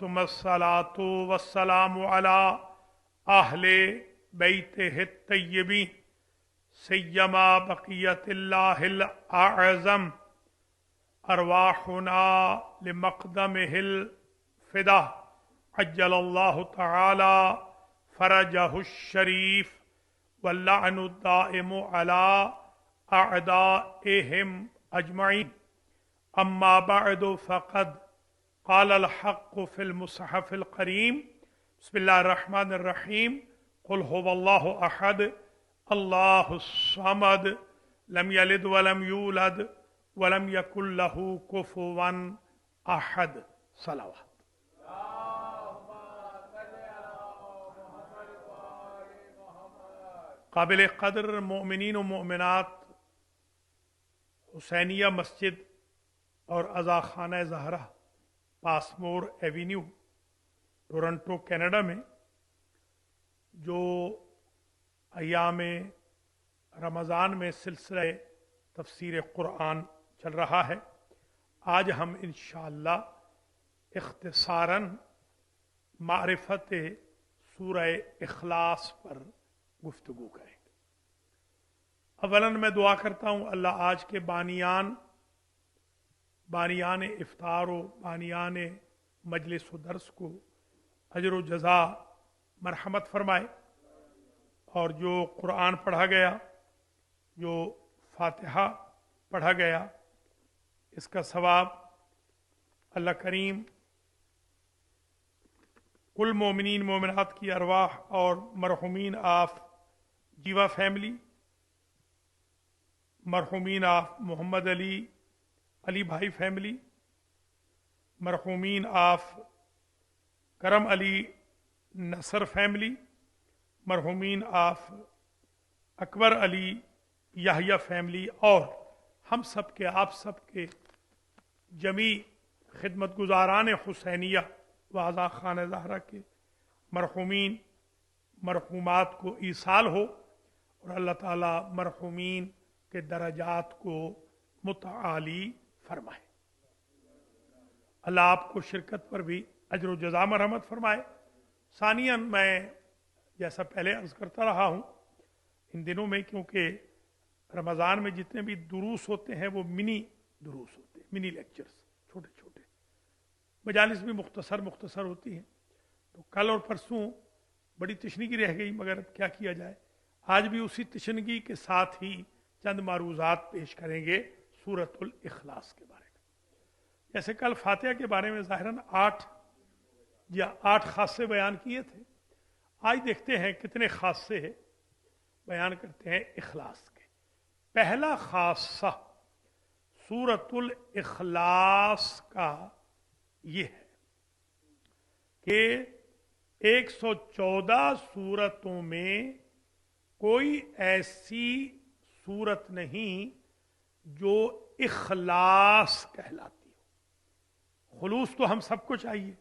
सुम्मस्सलातु वस्सलामु अला आहले बैतिहि तय्यबीन सय्यमा बक़ियतिल्लाहिल आज़म अरवाहुना लिमक़दमिहिल फ़िदा अज्जलल्लाहु तआला फ़रजहु शरीफ वल्लअनु दाइमु अला अअदाइहिम अजमईन अम्मा बअदु फ़क़द क़ालल हक़्क़ु फ़िल मुसहफ़िल करीम बिस्मिल्लाहिर रहमानिर रहीम क़ुल हुवल्लाहु अहद अल्लाहुस समद लम यलिद वलम यूलद वलम यकुल लहू कुफुवन अहद। सलावत। काबिल क़द्र मोमिनीन व मोमिनात हुसैनिया मस्जिद और अज़ा खाना ज़हरा पासमोर एवेन्यू टोरंटो कनाडा में जो अय्याम रमज़ान में सिलसिला तफसीर कुरान चल रहा है, आज हम इंशाअल्लाह इख्तिसारन मारिफत सूरह इखलास पर गुफ्तगू करेंगे। अवलन मैं दुआ करता हूँ अल्लाह आज के बानियान इफ्तार व बानियान मजलिस व दर्स को अजर व जज़ा मरहमत फरमाए, और जो कुरान पढ़ा गया, जो फातिहा पढ़ा गया, इसका सवाब अल्लाह करीम कुल मोमिनीन मोमिनात की अरवाह और मरहुमीन ऑफ जीवा फैमिली, मरहुमीन ऑफ मोहम्मद अली भाई फैमिली, मरहुमीन ऑफ करम अली नसर फैमिली, मरहुमीन ऑफ अकबर अली याहिया फैमिली और हम सब के आप सब के जमी खिदमत गुजारान हुसैनिया व अज़ा खाना ज़हरा के मरहुमीन मरहुमात को ईसाल हो और अल्लाह ताला मरहुमीन के दरजात को मुतआली फरमाए। अल्लाह आपको शिरकत पर भी अजर व जज़ा मरहमत फरमाए। सानियन मैं जैसा पहले अर्ज करता रहा हूँ, इन दिनों में क्योंकि रमज़ान में जितने भी दुरूस होते हैं वो मिनी दुरूस होते हैं, मिनी लेक्चर्स, छोटे छोटे। मजालिस भी मुख्तसर होती हैं, तो कल और परसों बड़ी तशनीगी रह गई, मगर क्या किया जाए। आज भी उसी तशनगी के साथ ही चंद मारूज़ात पेश करेंगे सूरतुल इखलास के बारे में। जैसे कल फातिहा के बारे में ज़ाहिरन 8 खासे बयान किए थे, आज देखते हैं कितने खासे बयान करते हैं इखलास के। पहला खासा सूरतुल इखलास का ये है कि 114 सूरतों में कोई ऐसी सूरत नहीं जो इखलास कहलाती हो। खुलूस तो हम सबको चाहिए,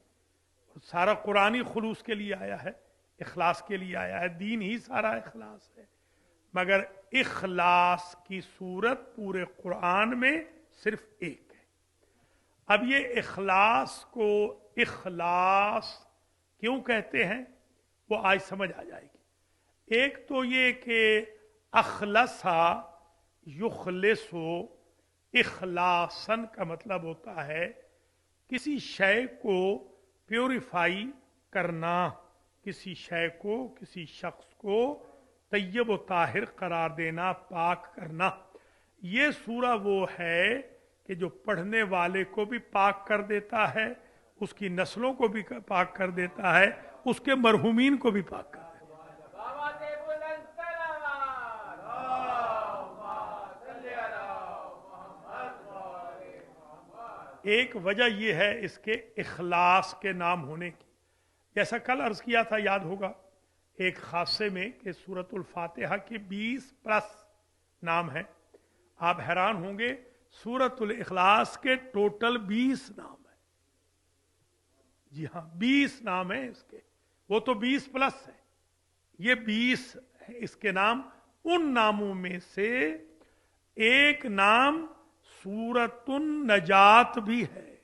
और सारा कुरान ही खुलूस के लिए आया है, इखलास के लिए आया है, दीन ही सारा इखलास है। मगर इखलास की सूरत पूरे कुरान में सिर्फ एक है। अब ये इखलास को इखलास क्यों कहते हैं वो आज समझ आ जाएगी। एक तो ये कि अखलसा युखलिसु इखलासन का मतलब होता है किसी शय को प्योरीफाई करना, किसी शय को, किसी शख्स को तय्यब व ताहिर करार देना, पाक करना। ये सूरा वो है कि जो पढ़ने वाले को भी पाक कर देता है, उसकी नस्लों को भी पाक कर देता है, उसके मरहुमीन को भी पाक कर देता है। एक वजह यह है इसके इखलास के नाम होने की। जैसा कल अर्ज किया था, याद होगा एक खासे में कि सूरतुल फातिहा के 20+ नाम हैं। आप हैरान होंगे, सूरतुल इखलास के टोटल 20 नाम है। जी हाँ, 20 नाम है इसके, वो तो 20+ है, ये 20 है इसके नाम। उन नामों में से एक नाम सूरतुन नजात भी है।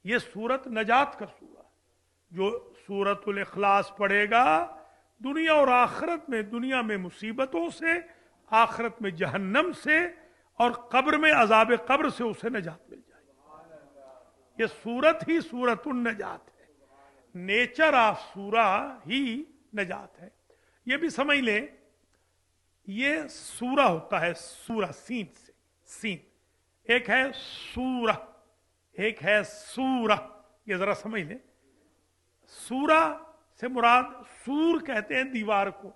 ये सूरत नजात का सूरा, जो सूरतुल इखलास पढ़ेगा दुनिया और आखिरत में, दुनिया में मुसीबतों से, आखिरत में जहन्नम से और कब्र में अजाब कब्र से उसे नजात मिल जाएगी। ये सूरत ही सूरतुन नजात है, नेचर ऑफ सूरा ही नजात है। ये भी समझ ले, ये सूरा होता है सूरा, सीन से, सीन। एक है सूरा, एक है सूरा, ये जरा समझ ले। सूरा से मुराद, सूर कहते हैं दीवार को,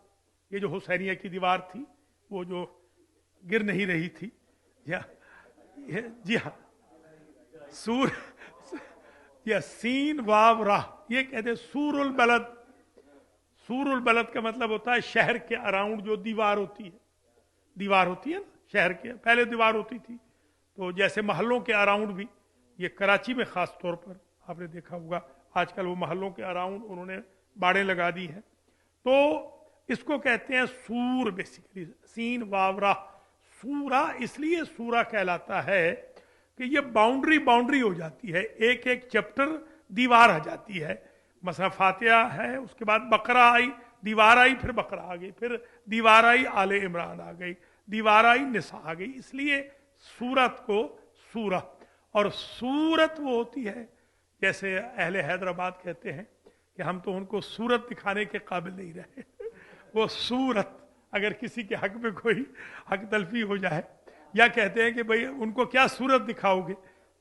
ये जो हुसैनिया की दीवार थी, वो जो गिर नहीं रही थी, जी हाँ, सूर, या सीन वाव राह, ये कहते हैं सूरुल बलद। सूरुल बलद का मतलब होता है शहर के अराउंड जो दीवार होती है, दीवार होती है ना शहर के, पहले दीवार होती थी, तो जैसे महलों के अराउंड भी, ये कराची में खास तौर पर आपने देखा होगा, आजकल वो महलों के अराउंड उन्होंने बाड़ें लगा दी हैं, तो इसको कहते हैं सूर, बेसिकली सीन वावरा। सूरा इसलिए सूरा कहलाता है कि ये बाउंड्री बाउंड्री हो जाती है, एक एक चैप्टर दीवार आ जाती है। मसला फातिहा है, उसके बाद बकरा आई, दीवार आई, फिर बकरा आ गई, फिर दीवार आई, आले इमरान आ गई, दीवार आई, निसा आ गई, इसलिए सूरत को सूरा। और सूरत वो होती है, जैसे अहले हैदराबाद कहते हैं कि हम तो उनको सूरत दिखाने के काबिल नहीं रहे। वो सूरत, अगर किसी के हक में कोई हक तलफी हो जाए, या कहते हैं कि भाई उनको क्या सूरत दिखाओगे,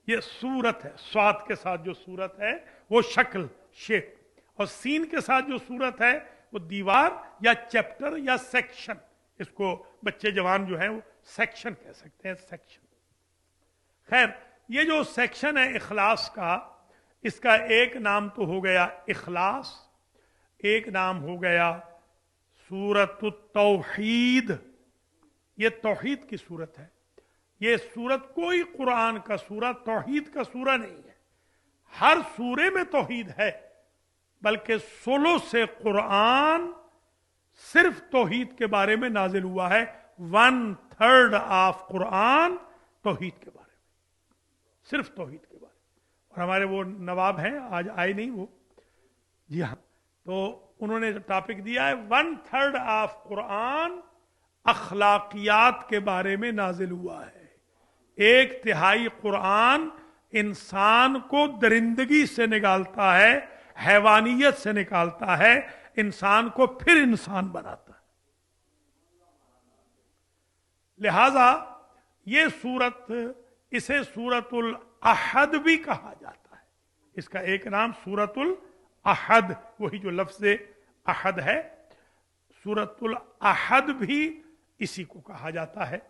ये सूरत है, स्वाद के साथ जो सूरत है वो शक्ल, शेप, और सीन के साथ जो सूरत है वो दीवार या चैप्टर या सेक्शन। इसको बच्चे जवान जो हैं वो सेक्शन कह सकते हैं, सेक्शन। खैर, ये जो सेक्शन है इखलास का, इसका एक नाम तो हो गया इखलास, एक नाम हो गया सूरतुत तौहीद। ये तौहीद की सूरत है। ये सूरत कोई कुरान का सूरा तौहीद का सूरा नहीं है। हर सूरे में तौहीद है, बल्कि 16 से कुरान सिर्फ तौहीद के बारे में नाजिल हुआ है। 1/3 ऑफ कुरान तौहीद के बारे में, सिर्फ तौहीद के बारे में। और हमारे वो नवाब हैं, आज आए नहीं वो, जी हाँ, तो उन्होंने टॉपिक दिया है 1/3 ऑफ कुरान अखलाकियात के बारे में नाजिल हुआ है। 1/3 कुरान इंसान को दरिंदगी से निकालता है, हैवानियत से निकालता है, इंसान को फिर इंसान बनाता है। लिहाजा ये सूरत, इसे सूरतुल अहद भी कहा जाता है। इसका एक नाम सूरतुल अहद, वही जो लफ्ज अहद है, सूरतुल अहद भी इसी को कहा जाता है।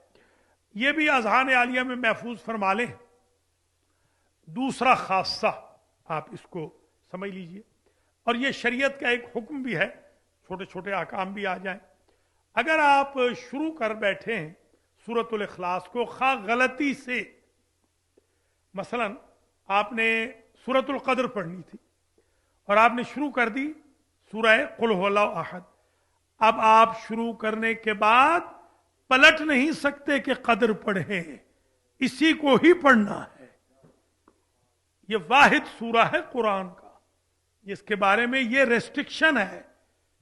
यह भी अज़हान आलिया में महफूज फरमा लें। दूसरा खासा आप इसको समझ लीजिए, और यह शरीयत का एक हुक्म भी है, छोटे छोटे अहकाम भी आ जाएं। अगर आप शुरू कर बैठे हैं सूरतुल इखलास को खा गलती से, मसलन आपने सूरतुल कद्र पढ़नी थी और आपने शुरू कर दी सूरह कुल हुवल्लाहु अहद, अब आप शुरू करने के बाद पलट नहीं सकते कि कद्र पढ़े, इसी को ही पढ़ना है। ये वाहिद सूरा है कुरान का जिसके बारे में ये रेस्ट्रिक्शन है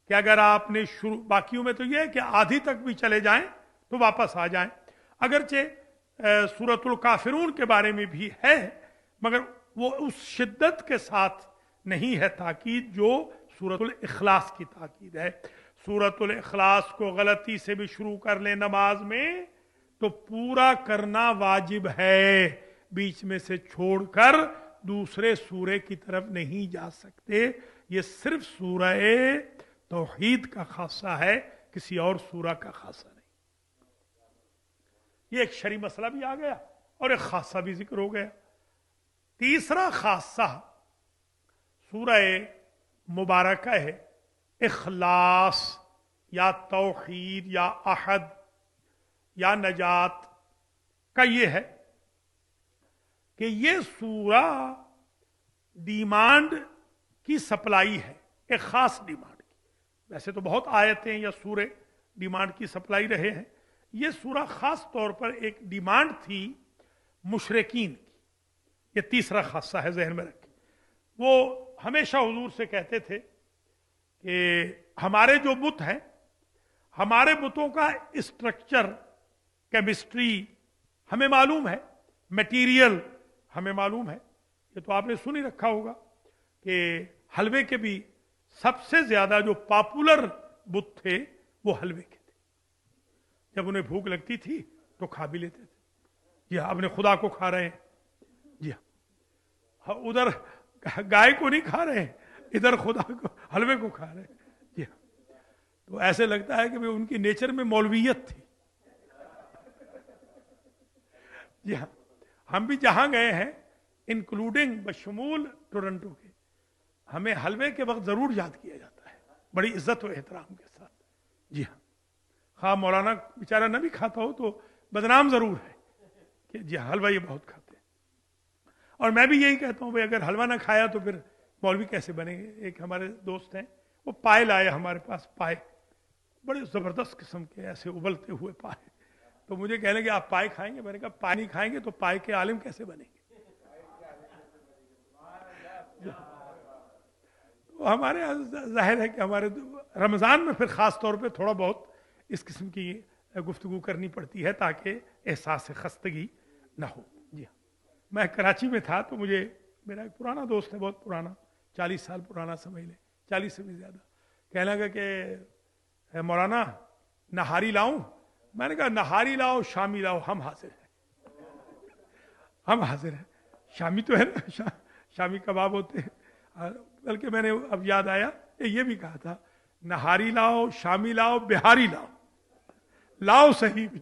कि अगर आपने शुरू, बाकियों में तो ये है कि आधी तक भी चले जाएं तो वापस आ जाएं। अगरचे सूरतुल काफिरून के बारे में भी है, मगर वो उस शिद्दत के साथ नहीं है ताकीद जो सूरतुल इखलास की ताकीद है। सूरतुल इखलास को गलती से भी शुरू कर ले नमाज में तो पूरा करना वाजिब है, बीच में से छोड़कर दूसरे सूरे की तरफ नहीं जा सकते। ये सिर्फ सूरह तौहीद का खासा है, किसी और सूरा का खासा नहीं। ये एक शरी मसला भी आ गया और एक खासा भी जिक्र हो गया। तीसरा खासा सूरह मुबारक है इखलास या तौहीद या अहद या नजात का, ये है कि ये सूरा डिमांड की सप्लाई है, एक खास डिमांड की। वैसे तो बहुत आयतें या सूरे डिमांड की सप्लाई रहे हैं, ये सूरा खास तौर पर एक डिमांड थी मुशरिकीन की। ये तीसरा खासा है, जहन में रखें। वो ہمیشہ حضور سے کہتے تھے کہ ہمارے جو بت ہیں، ہمارے بتوں کا اسٹرکچر، کیمسٹری ہمیں معلوم ہے، میٹیریل ہمیں معلوم ہے. یہ تو آپ نے سن ہی رکھا ہوگا کہ حلوے کے بھی سب سے زیادہ جو پاپولر بت تھے وہ حلوے کے تھے. جب انہیں بھوک لگتی تھی تو کھا بھی لیتے تھے. جی ہاں، اپنے خدا کو کھا رہے ہیں. جی ہاں، ادھر گائے کو نہیں کھا رہے ہیں، ادھر خدا کو، حلوے کو کھا رہے ہیں. جی ہاں، تو ایسے لگتا ہے کہ ان کی نیچر میں مولویت تھی. جی ہاں، ہم بھی جہاں گئے ہیں انکلوڈنگ بشمول ٹورنٹو کے، ہمیں حلوے کے وقت ضرور یاد کیا جاتا ہے، بڑی عزت و احترام کے ساتھ. جی ہاں، خواہ مولانا بیچارہ نہ بھی کھاتا ہو تو بدنام ضرور ہے کہ جی حلوہ یہ بہت کھاتے ہیں. اور میں بھی یہی کہتا ہوں بھائی اگر حلوہ نہ کھایا تو پھر مولوی کیسے بنیں گے. ایک ہمارے دوست ہیں، وہ پائے لائے ہمارے پاس، پائے بڑے زبردست قسم کے ایسے ابلتے ہوئے پائے. تو مجھے کہنے کہ آپ پائے کھائیں گے؟ میں نے کہا پائے نہیں کھائیں گے تو پائے کے عالم کیسے بنیں گے. تو ہمارے ظاہر ہے کہ ہمارے رمضان میں پھر خاص طور پہ تھوڑا بہت اس قسم کی گفتگو کرنی پڑتی ہے تاکہ احساس خستگی نہ ہو. جی ہاں، میں کراچی میں تھا تو مجھے میرا ایک پرانا دوست ہے، بہت پرانا، 40 سال پرانا سمجھ لیں، 40 سے بھی زیادہ، کہنے لگا کہ مولانا نہاری لاؤں؟ میں نے کہا نہاری لاؤ، شامی لاؤ، ہم حاضر ہیں. ہم حاضر ہیں. شامی تو ہے نا، شامی کباب ہوتے ہیں. بلکہ میں نے اب یاد آیا یہ بھی کہا تھا، نہاری لاؤ، شامی لاؤ، بہاری لاؤ، لاؤ صحیح بھی،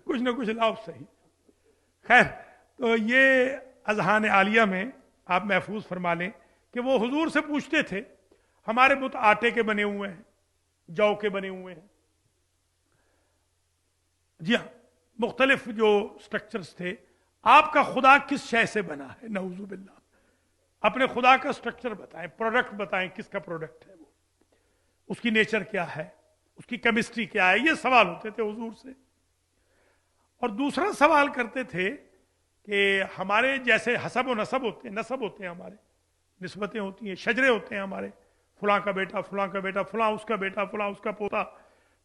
کچھ نہ کچھ لاؤ صحیح. خیر، تو یہ اذہان عالیہ میں آپ محفوظ فرما لیں کہ وہ حضور سے پوچھتے تھے ہمارے بت آٹے کے بنے ہوئے ہیں، جو کے بنے ہوئے ہیں. جی ہاں، مختلف جو سٹرکچرز تھے. آپ کا خدا کس شے سے بنا ہے؟ نعوذ باللہ. اپنے خدا کا سٹرکچر بتائیں، پروڈکٹ بتائیں، کس کا پروڈکٹ ہے وہ، اس کی نیچر کیا ہے، اس کی کیمسٹری کیا ہے. یہ سوال ہوتے تھے حضور سے. اور دوسرا سوال کرتے تھے کہ ہمارے جیسے حسب و نسب ہوتے ہیں ہمارے، نسبتیں ہوتی ہیں، شجرے ہوتے ہیں ہمارے، فلاں کا بیٹا، فلاں کا بیٹا، فلاں اس کا بیٹا، فلاں اس کا پوتا.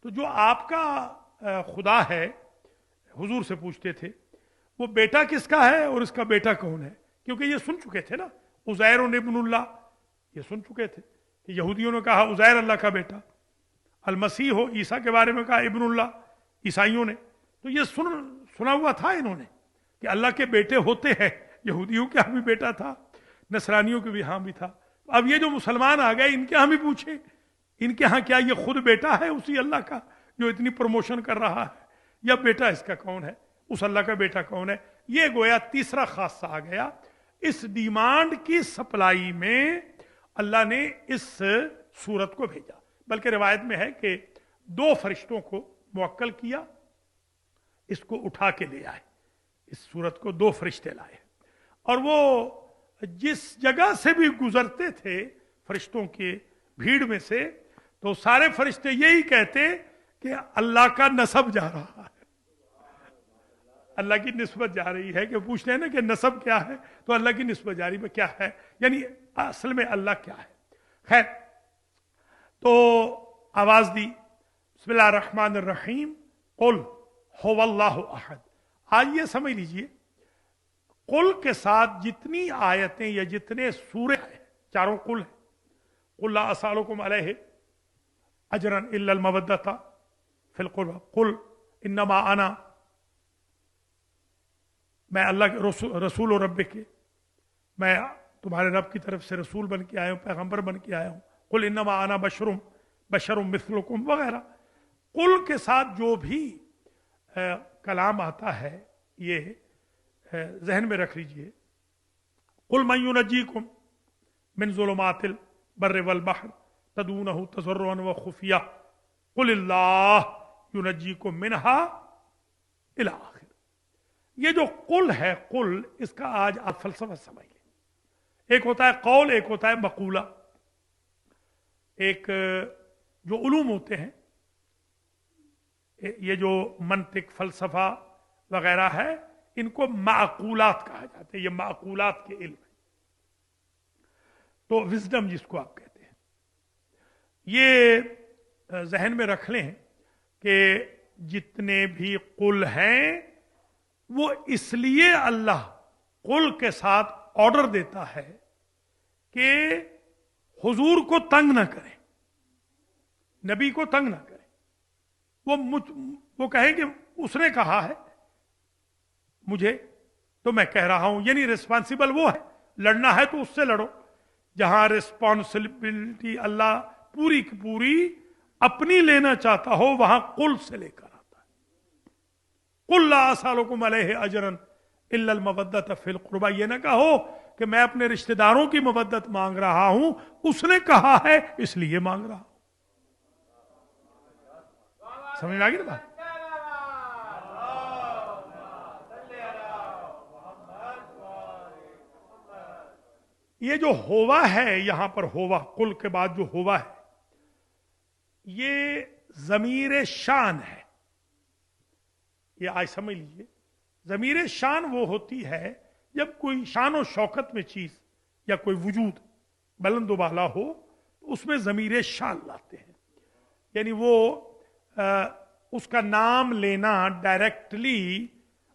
تو جو آپ کا خدا ہے، حضور سے پوچھتے تھے وہ بیٹا کس کا ہے اور اس کا بیٹا کون ہے. کیونکہ یہ سن چکے تھے نا، عزیر ابن اللہ، یہ سن چکے تھے کہ یہودیوں نے کہا عزیر اللہ کا بیٹا، المسیح ہو، عیسیٰ کے بارے میں کہا ابن اللہ عیسائیوں نے. تو یہ سنا ہوا تھا انہوں نے کہ اللہ کے بیٹے ہوتے ہیں. یہودیوں کے ہاں بھی بیٹا تھا، نصرانیوں کے بھی ہاں بھی تھا. اب یہ جو مسلمان آ گئے ان کے ہاں بھی پوچھیں، ان کے ہاں کیا یہ خود بیٹا ہے اسی اللہ کا جو اتنی پروموشن کر رہا ہے، یا بیٹا اس کا کون ہے، اس اللہ کا بیٹا کون ہے. یہ گویا تیسرا خاصہ آ گیا. اس ڈیمانڈ کی سپلائی میں اللہ نے اس سورت کو بھیجا. بلکہ روایت میں ہے کہ 2 فرشتوں کو موکل کیا، اس کو اٹھا کے لے آئے. اس سورت کو 2 فرشتے لائے، اور وہ جس جگہ سے بھی گزرتے تھے فرشتوں کے بھیڑ میں سے، تو سارے فرشتے یہی کہتے کہ اللہ کا نسب جا رہا ہے، اللہ کی نسبت جا رہی ہے. کہ پوچھتے ہیں نا کہ نسب کیا ہے، تو اللہ کی نسبت جا رہی ہے کیا ہے، یعنی اصل میں اللہ کیا ہے. خیر، تو آواز دی، بسم اللہ الرحمن الرحیم، قل هو اللہ احد. آج یہ سمجھ لیجئے، قل کے ساتھ جتنی آیتیں یا جتنے سورے ہیں، چاروں قل ہیں. قل لا اسالکم علیہ اجرا الا المودۃ فی القربى، قل انما انا، میں اللہ کے رسول و رب کے، میں تمہارے رب کی طرف سے رسول بن کے آیا ہوں، پیغمبر بن کے آیا ہوں. قل انما انا بشر مثلکم وغیرہ. قل کے ساتھ جو بھی کلام آتا ہے یہ ذہن میں رکھ لیجئے. قل من ینجیکم من ظلمات البر والبحر تدعونہ تضرعا وخفیہ قل اللہ ینجیکم منہا الی آخر. یہ جو قل ہے، قل، اس کا آج آپ فلسفہ سمجھ لیں. ایک ہوتا ہے قول، ایک ہوتا ہے مقولہ. ایک جو علوم ہوتے ہیں، یہ جو منطق، فلسفہ وغیرہ ہے، ان کو معقولات کہا جاتا ہے. یہ معقولات کے علم ہے. تو विजडम जिसको आप कहते हैं, ये जहन में रख लें कि जितने भी कुल हैं वो इसलिए अल्लाह कुल के साथ ऑर्डर देता है कि हुजूर को तंग ना करें, नबी को तंग ना करें। वो कहे कि उसने कहा है मुझे तो मैं कह रहा हूं, यानी रिस्पॉन्सिबल वो है। लड़ना है तो उससे लड़ो। जहां रिस्पॉन्सिबिलिटी अल्लाह पूरी की पूरी अपनी लेना चाहता हो, वहां कुल से लेकर आता है। कुल ला असअलुकुम अलैहि अजरन इल्ला अल मवद्दत फिल कुर्बा। ये ना कहो कि मैं अपने रिश्तेदारों की मवद्दत मांग रहा हूं, उसने कहा है इसलिए मांग रहा हूं। समझ में आ गई ना बात? ये जो होवा है यहां पर, होवा कुल के बाद जो होवा है, ये जमीर शान है। ये आज समझ लीजिए, जमीर शान वो होती है जब कोई शान और शौकत में चीज या कोई वजूद बुलंद वाला हो तो उसमें जमीर शान लाते हैं। यानी वो उसका नाम लेना डायरेक्टली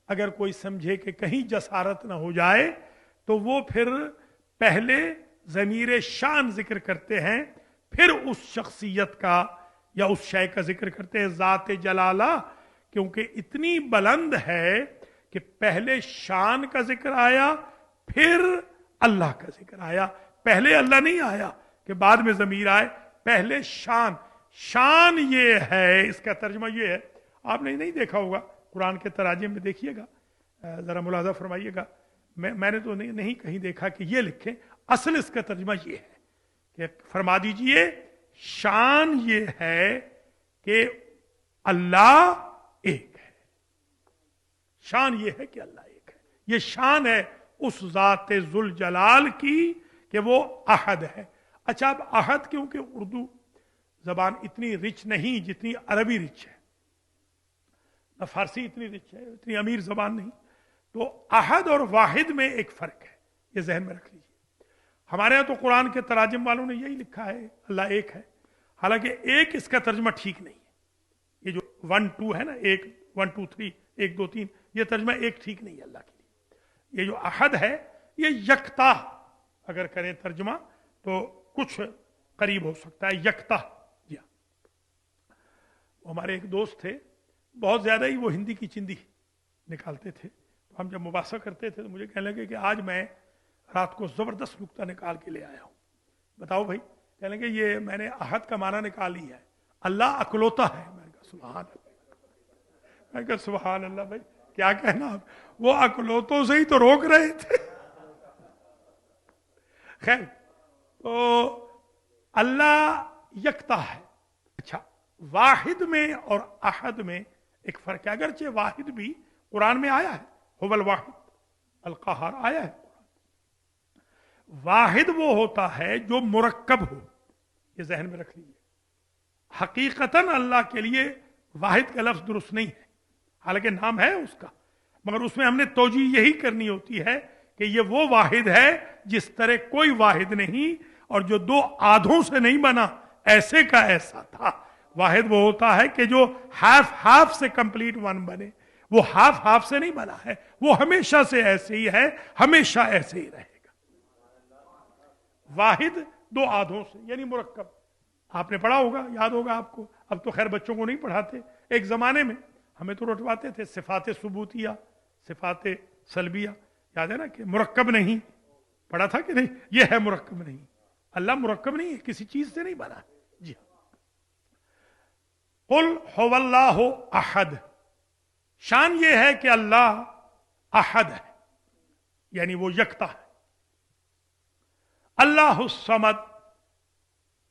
अगर कोई समझे कि कहीं जसारत ना हो जाए तो वो फिर पहले जमीर शान जिक्र करते हैं, फिर उस शख्सियत का या उस शय का जिक्र करते हैं। जात जलाला क्योंकि इतनी बुलंद है कि पहले शान का जिक्र आया, फिर अल्लाह का जिक्र आया। पहले अल्लाह नहीं आया कि बाद में जमीर आए, पहले शान। शान ये है, इसका तर्जमा ये है। आपने नहीं देखा होगा, कुरान के तराजिम में देखिएगा, जरा मुलाजा फरमाइएगा। मैंने तो नहीं कहीं देखा कि ये लिखे। असल इसका तर्जमा ये है कि फरमा दीजिए शान ये है कि अल्लाह एक है। शान ये है कि अल्लाह एक है। ये शान है उस जाते जुल जलाल की कि वो अहद है। अच्छा, अब अहद क्योंकि उर्दू जबान इतनी रिच नहीं जितनी अरबी रिच है, ना फारसी इतनी रिच है, इतनी अमीर जबान नहीं, तो अहद और वाहिद में एक फर्क है, ये जहन में रख लीजिए। हमारे यहां तो कुरान के तराजिम वालों ने यही लिखा है अल्लाह एक है, हालांकि एक इसका तर्जमा ठीक नहीं है। ये जो 1 2 है ना, 1 1 2 3 1 2 3, ये तर्जमा एक ठीक नहीं है अल्लाह के लिए। ये जो अहद है ये यकता अगर करें तर्जमा तो कुछ करीब हो सकता है, यकता। जी हाँ, हमारे एक दोस्त थे, बहुत ज्यादा ही वो हिंदी की चिंदी निकालते थे। तो हम जब मुबासा करते थे तो मुझे कहने लगे कि आज मैं रात को जबरदस्त नुक्ता निकाल के ले आया हूं। बताओ भाई? कहने लगे ये मैंने अहद का माना निकाल लिया है, अल्लाह अकलौता है। मैंने कहा सुभान अल्लाह। मैंने कहा सुभान अल्लाह भाई, क्या कहना आप, वो अकलौतों से ही तो रोक रहे थे। खैर, तो अल्लाह यकता है। अच्छा, वाहिद में और अहद में एक फर्क है। अगरचे वाहिद भी कुरान में आया है, हुवल वाहिद अल क़हार आया है। वाहिद वो होता है जो मुरक्कब हो, ये जहन में रख लीजिए। हकीकतन अल्लाह के लिए वाहिद का लफ्ज दुरुस्त नहीं है, हालांकि नाम है उसका, मगर उसमें हमने तोजी यही करनी होती है कि ये वो वाहिद है जिस तरह कोई वाहिद नहीं, और जो दो आधों से नहीं बना ऐसे का ऐसा था। वाहिद वो होता है कि जो हाफ हाफ से कंप्लीट वन बने, वो हाफ हाफ से नहीं बना है, वो हमेशा से ऐसे ही है, हमेशा ऐसे ही रहेगा। वाहिद दो आधों से यानी मुरक्कब। आपने पढ़ा होगा, याद होगा आपको, अब तो खैर बच्चों को नहीं पढ़ाते, एक जमाने में हमें तो रटवाते थे सिफाते सुबूतिया, सिफाते सलबिया, याद है ना, कि मुरक्कब नहीं पढ़ा था कि नहीं, ये है मुरक्कब नहीं। अल्लाह मुरक्कब नहीं है, किसी चीज से नहीं बना है। जी हाँ, कुल हुवल्लाहु अहद। शान ये है कि अल्लाह अहद है, यानी वो यकता है। अल्लाह समद,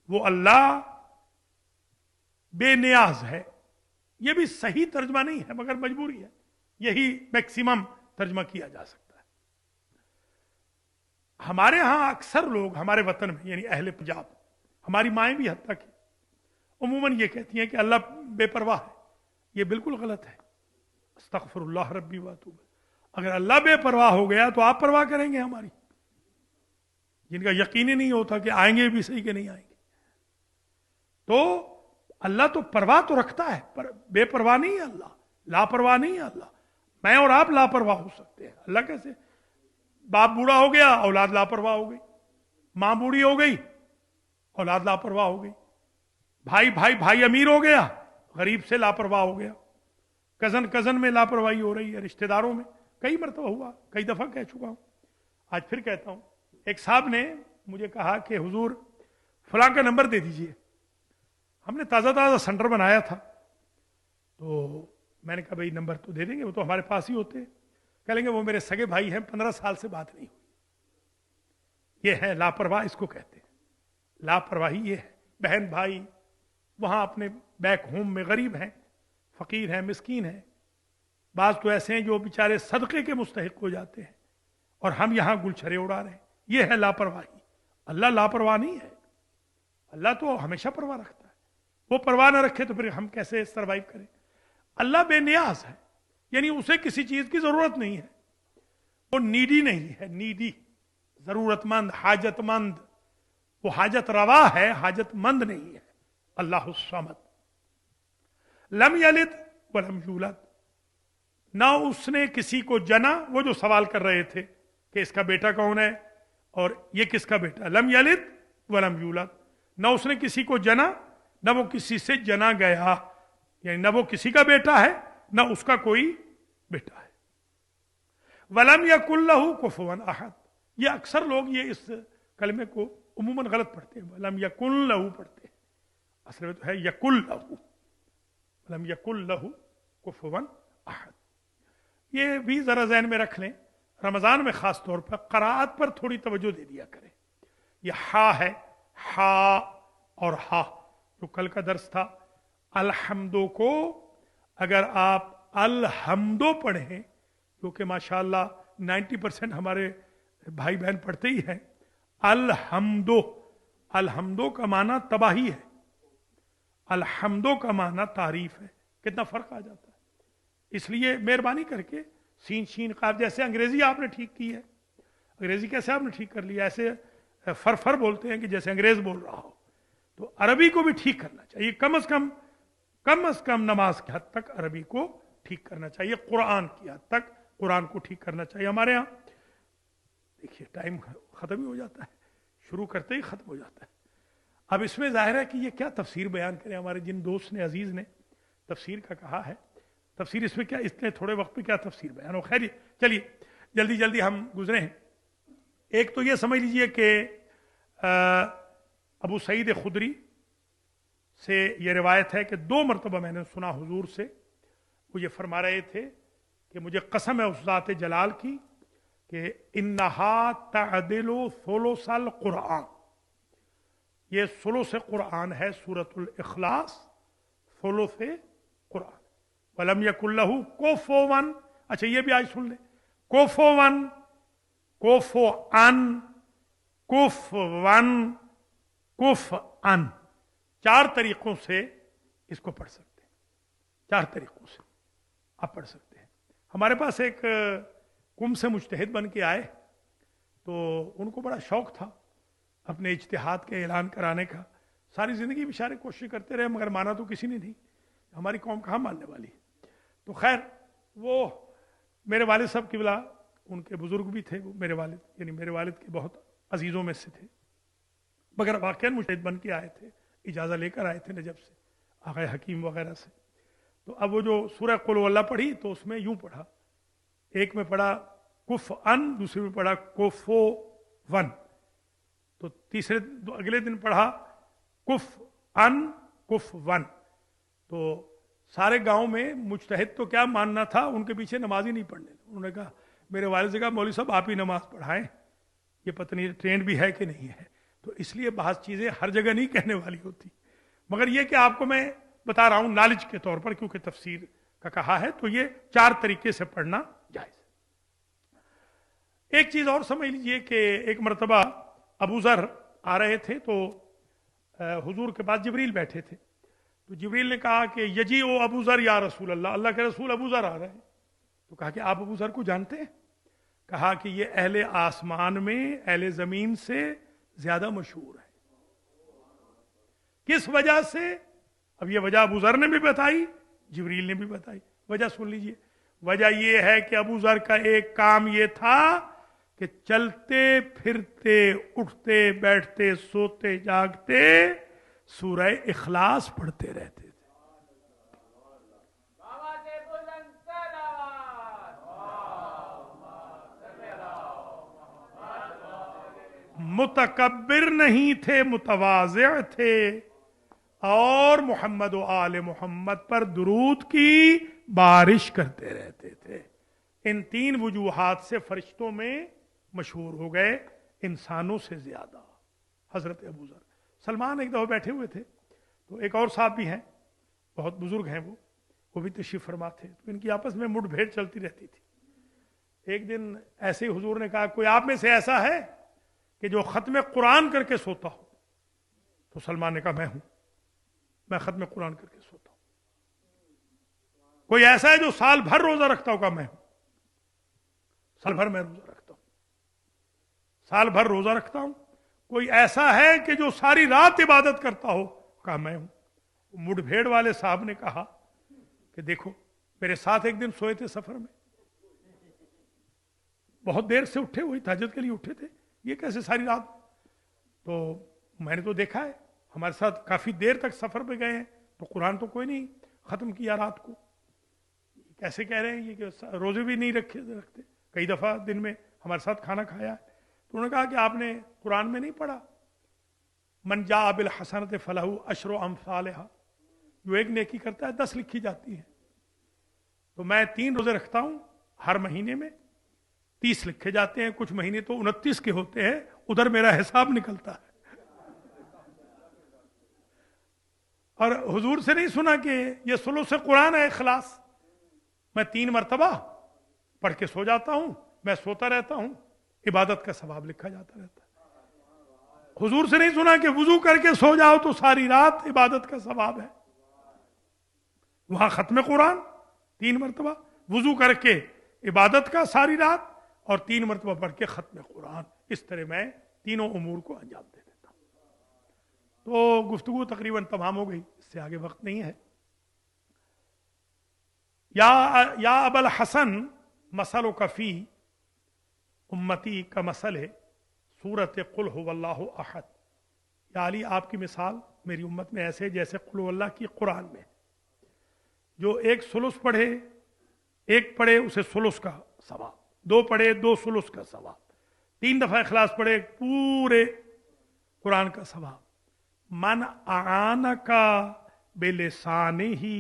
वो अल्लाह बेनियाज है। यह भी सही तर्जमा नहीं है मगर मजबूरी है, यही मैक्सिमम तर्जमा किया जा सकता है। हमारे यहां अक्सर लोग, हमारे वतन में यानी अहले पंजाब, हमारी माएं भी हत्ता की उमूमन ये कहती हैं कि अल्लाह बेपरवाह है। यह बिल्कुल गलत है। अस्तगफिरुल्लाह रब्बी व अतूब। अगर अल्लाह बेपरवाह हो गया तो आप परवाह करेंगे हमारी? जिनका यकीन ही नहीं होता कि आएंगे भी सही कि नहीं आएंगे। तो अल्लाह तो परवाह तो रखता है, पर बेपरवाह नहीं है अल्लाह, लापरवाह नहीं है अल्लाह। मैं और आप लापरवाह हो सकते हैं, अल्लाह कैसे? बाप बूढ़ा हो गया, औलाद लापरवाह हो गई, मां बूढ़ी हो गई, औलाद लापरवाह हो गई, भाई अमीर हो गया, गरीब से लापरवाह हो गया, कजन में लापरवाही हो रही है, रिश्तेदारों में। कई मरतबा हुआ, कई दफा कह चुका हूं, आज फिर कहता हूं। एक साहब ने मुझे कहा कि हुजूर फलां का नंबर दे दीजिए। हमने ताज़ा ताज़ा सेंटर बनाया था, तो मैंने कहा भाई नंबर तो दे देंगे, वो तो हमारे पास ही होते हैं। कह लेंगे वो मेरे सगे भाई हैं, 15 साल से बात नहीं हुई। ये है लापरवाह, इसको कहते हैं लापरवाही। ये है बहन भाई वहां अपने बैक होम में गरीब हैं, फकीर हैं, मिस्कीन हैं, बाज तो ऐसे हैं जो बेचारे सदक़े के मुस्तहिक हो जाते हैं, और हम यहां गुलछरे उड़ा रहे हैं। ये है लापरवाही। अल्लाह लापरवाह नहीं है, अल्लाह तो हमेशा परवाह रखता है। वो परवाह ना रखे तो फिर हम कैसे सरवाइव करें? अल्लाह बेनियाज है, यानी उसे किसी चीज की जरूरत नहीं है। वो नीडी नहीं है, नीडी जरूरतमंद, हाजतमंद। वो हाजत रवा है, हाजतमंद नहीं है। अल्लाह समद लम यलिद वलम यूलद, ना उसने किसी को जना। वो जो सवाल कर रहे थे कि इसका बेटा कौन है और ये किसका बेटा, लम यलिद वलम यूलद, ना उसने किसी को जना, ना वो किसी से जना गया, यानी ना वो किसी का बेटा है, ना उसका कोई बेटा है। वलम यकुल लहू कुफुवन अहद, ये अक्सर लोग ये इस कलमे को उमूमन गलत पढ़ते हैं, वलम यकुल लहू पढ़ते हैं, असल में तो है यकुल लहू, वलम यकुल लहू कुफुवन अहद। ये भी जरा ज़हन में रख लें, रमजान में खास तौर पर क़राअत पर थोड़ी तवज्जो दे दिया करें। ये हा है, हा और हा, जो कल का दर्स था। अलहम्दो को अगर आप अलहम्दो पढ़ें, जो कि माशाअल्लाह 90% हमारे भाई बहन पढ़ते ही हैं, अलहम्दो, अलहम्दो का माना तबाही है, अलहम्दो का माना तारीफ है। कितना फर्क आ जाता है। इसलिए मेहरबानी करके सीन शीन काफ, जैसे अंग्रेजी आपने ठीक की है, अंग्रेजी कैसे आपने ठीक कर लिया, ऐसे फर बोलते हैं कि जैसे अंग्रेज बोल रहा हो, तो अरबी को भी ठीक करना चाहिए। कम अज कम नमाज की हद तक अरबी को ठीक करना चाहिए, कुरान की हद तक कुरान को ठीक करना चाहिए। हमारे यहाँ देखिए टाइम खत्म ही हो जाता है, शुरू करते ही खत्म हो जाता है। अब इसमें जाहिर है कि ये क्या तफसीर बयान करें। हमारे जिन दोस्त ने, अजीज ने तफसीर का कहा है, तफसीर इसमें क्या, इतने थोड़े वक्त में क्या तफसीर बयान हो। खैर चलिए जल्दी जल्दी हम गुजरे हैं। एक तो ये समझ लीजिए कि अबू सईद खुदरी से ये रिवायत है कि 2 मरतबा मैंने सुना हुजूर से, वो ये फरमा रहे थे कि मुझे कसम है उस ज़ात जलाल की कि इन्नहा तअदिलु सुलुसल कुरान, ये सुलुस कुरान है, सूरतुल इखलास सुलुस कुरान। वलम यकुल लहू कुफुवन, अच्छा ये भी आज सुन ले, कुफुवन, कुफुअन, कुफवन, कुफअन, 4 तरीकों से इसको पढ़ सकते हैं, 4 तरीकों से आप पढ़ सकते हैं। हमारे पास एक कुम से मुज्तहिद बन के आए, तो उनको बड़ा शौक था अपने इज्तिहाद के ऐलान कराने का। सारी जिंदगी बेचारे कोशिश करते रहे, मगर माना तो किसी ने नहीं। हमारी कौम कहाँ मानने वाली है। तो खैर वो मेरे वालिद साहब किबला, उनके बुजुर्ग भी थे वो, मेरे वालिद यानी मेरे वालिद के बहुत अजीजों में से थे, मगर वाकई मुज्तहिद बन के आए थे, इजाज़त लेकर आए थे नजब से, आग़ा हकीम वगैरह से। तो अब वो जो सूरह कुल वल्लाह पढ़ी, तो उसमें यूं पढ़ा, एक में पढ़ा कुफ अन, दूसरे में पढ़ा कुफो वन, तो तीसरे अगले दिन पढ़ा कुफ अन कुफ वन। तो सारे गांव में मुज्तहिद तो क्या मानना था, उनके पीछे नमाज ही नहीं पढ़ने। उन्होंने कहा, मेरे वालिद से कहा, मौलवी साहब आप ही नमाज पढ़ाएं, ये पता नहीं ट्रेंड भी है कि नहीं है। तो इसलिए बहुत चीजें हर जगह नहीं कहने वाली होती, मगर ये कि आपको मैं बता रहा हूं नॉलेज के तौर पर, क्योंकि तफसीर का कहा है, तो ये 4 तरीके से पढ़ना जायज। एक चीज और समझ लीजिए कि एक मरतबा अबू ज़र आ रहे थे, तो हुजूर के पास जिब्रील बैठे थे। तो जिब्रील ने कहा कि यजी ओ अबू ज़र या रसूल अल्लाह, अल्लाह के रसूल अबू ज़र आ रहे हैं। तो कहा कि आप अबू ज़र को जानते हैं? کہا کہ یہ اہل آسمان میں اہل زمین سے زیادہ مشہور ہے. کس وجہ سے؟ اب یہ وجہ ابو ذر نے بھی بتائی، جبریل نے بھی بتائی. وجہ سن لیجئے. وجہ یہ ہے کہ ابو ذر کا ایک کام یہ تھا کہ چلتے پھرتے اٹھتے بیٹھتے سوتے جاگتے سورہ اخلاص پڑھتے رہتے تھے. متکبر نہیں تھے، متواضع تھے، اور محمد و آل محمد پر درود کی بارش کرتے رہتے تھے. ان 3 وجوہات سے فرشتوں میں مشہور ہو گئے انسانوں سے زیادہ. حضرت ابو ذر. سلمان ایک دفعہ بیٹھے ہوئے تھے تو ایک اور صاحب بھی ہیں، بہت بزرگ ہیں، وہ بھی تشریف فرما تھے، تو ان کی آپس میں مٹ بھیڑ چلتی رہتی تھی. ایک دن ایسے ہی حضور نے کہا کوئی آپ میں سے ایسا ہے کہ جو ختم قرآن کر کے سوتا ہو؟ تو سلمان نے کہا میں ہوں، میں ختم قرآن کر کے سوتا ہوں. کوئی ایسا ہے جو سال بھر روزہ رکھتا ہوگا؟ میں ہوں، سال بھر میں روزہ رکھتا ہوں، سال بھر روزہ رکھتا ہوں. کوئی ایسا ہے کہ جو ساری رات عبادت کرتا ہو؟ کہا میں ہوں. مڈ بھیڑ والے صاحب نے کہا کہ دیکھو میرے ساتھ ایک دن سوئے تھے سفر میں، بہت دیر سے اٹھے، وہی تہجد کے لیے اٹھے تھے، یہ کیسے ساری رات؟ تو میں نے تو دیکھا ہے ہمارے ساتھ کافی دیر تک سفر پہ گئے ہیں تو قرآن تو کوئی نہیں ختم کیا رات کو. کیسے کہہ رہے ہیں یہ کہ روزے بھی نہیں رکھتے؟ کئی دفعہ دن میں ہمارے ساتھ کھانا کھایا ہے. تو انہوں نے کہا کہ آپ نے قرآن میں نہیں پڑھا من جاء بالحسنۃ فلہ عشر امثالھا، جو ایک نیکی کرتا ہے 10 لکھی جاتی ہیں. تو میں 3 روزے رکھتا ہوں ہر مہینے میں، 30 لکھے جاتے ہیں، کچھ مہینے تو 29 کے ہوتے ہیں، ادھر میرا حساب نکلتا ہے. اور حضور سے نہیں سنا کہ یہ ثلث قرآن ہے اخلاص، میں 3 مرتبہ پڑھ کے سو جاتا ہوں، میں سوتا رہتا ہوں، عبادت کا ثواب لکھا جاتا رہتا ہے. حضور سے نہیں سنا کہ وضو کر کے سو جاؤ تو ساری رات عبادت کا ثواب ہے. وہاں ختم قرآن 3 مرتبہ، وضو کر کے عبادت کا ساری رات، اور 3 مرتبہ پڑھ کے ختم قرآن. اس طرح میں تینوں امور کو انجام دے دیتا ہوں. تو گفتگو تقریباً تمام ہو گئی، اس سے آگے وقت نہیں ہے. یا ابا الحسن مثل کفی امتی کا مسل ہے سورت قل هو اللہ احد. یا علی آپ کی مثال میری امت میں ایسے جیسے قل هو اللہ کی قرآن میں، جو ایک ثلث پڑھے، ایک پڑھے اسے ثلث کا ثواب، 2 پڑھے 2 ثلث کا ثواب، 3 دفعہ اخلاص پڑھے پورے قرآن کا ثواب. من اعانک بلسانہ،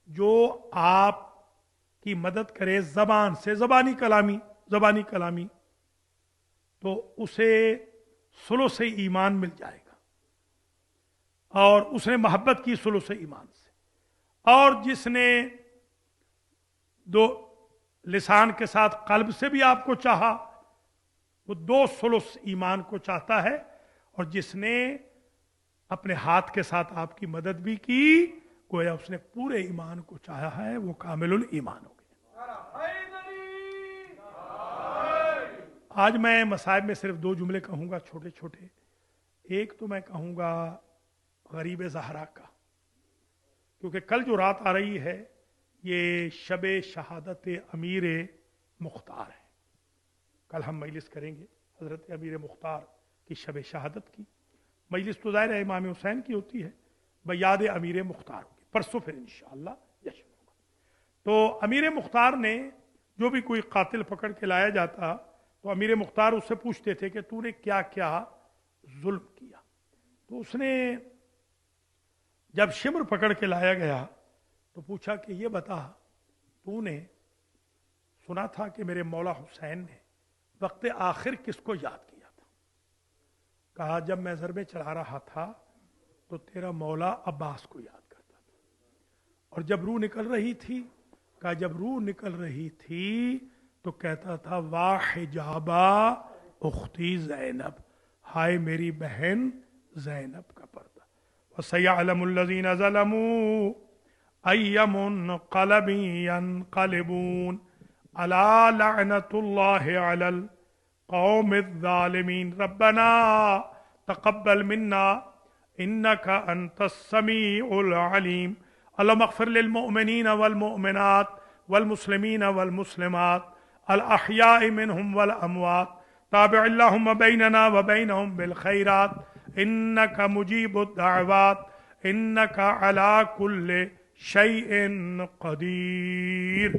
جو آپ کی مدد کرے زبان سے، زبانی کلامی، تو اسے ثلث ایمان مل جائے گا، اور اس نے محبت کی ثلث ایمان سے. اور جس نے 2 لسان کے ساتھ قلب سے بھی آپ کو چاہا، وہ 2 ثلث ایمان کو چاہتا ہے. اور جس نے اپنے ہاتھ کے ساتھ آپ کی مدد بھی کی، گویا اس نے پورے ایمان کو چاہا ہے، وہ کامل الایمان ہو گیا. آج میں مصائب میں صرف 2 جملے کہوں گا چھوٹے چھوٹے. ایک تو میں کہوں گا غریب زہرا کا، کیونکہ کل جو رات آ رہی ہے یہ شب شہادت امیر مختار ہے. کل ہم مجلس کریں گے حضرت امیر مختار کی شب شہادت کی. مجلس تو ظاہر ہے امام حسین کی ہوتی ہے، بیاد امیر مختار ہوگی پرسوں، پھر انشاءاللہ جشن ہوگا. تو امیر مختار نے جو بھی کوئی قاتل پکڑ کے لایا جاتا تو امیر مختار اس سے پوچھتے تھے کہ تو نے کیا کیا ظلم کیا. تو اس نے جب شمر پکڑ کے لایا گیا تو پوچھا کہ یہ بتا، تو نے سنا تھا کہ میرے مولا حسین نے وقت آخر کس کو یاد کیا تھا؟ کہا جب میں ضربیں چڑھا رہا تھا تو تیرا مولا عباس کو یاد کرتا تھا. اور جب روح نکل رہی تھی، کہا جب روح نکل رہی تھی تو کہتا تھا واہ حجابا اختی زینب، ہائے میری بہن زینب کا پردہ. وَسَيَعْلَمُ الَّذِينَ ظَلَمُوا أَيَّ مُنْقَلَبٍ يَنْقَلِبُونَ. अला लअनतुल्लाहि अलल कौमिज़्ज़ालिमीन रब्बना तक़ब्बल मिन्ना इन्नका अंतस समीउल अलीम अल्लाहुम्मा अग़फ़िर लिल मुअमिनीन वल मुअमिनात वल मुस्लिमीन वल मुस्लिमात अल अहयाइ मिनहुम वल अमवात ताबिअ अल्लाहुम्मा बैनना व बैनहुम बिल खैरात इन्नका मुजीबुद दाअवात इन्नका अला कुल्लि शैइन क़दीर।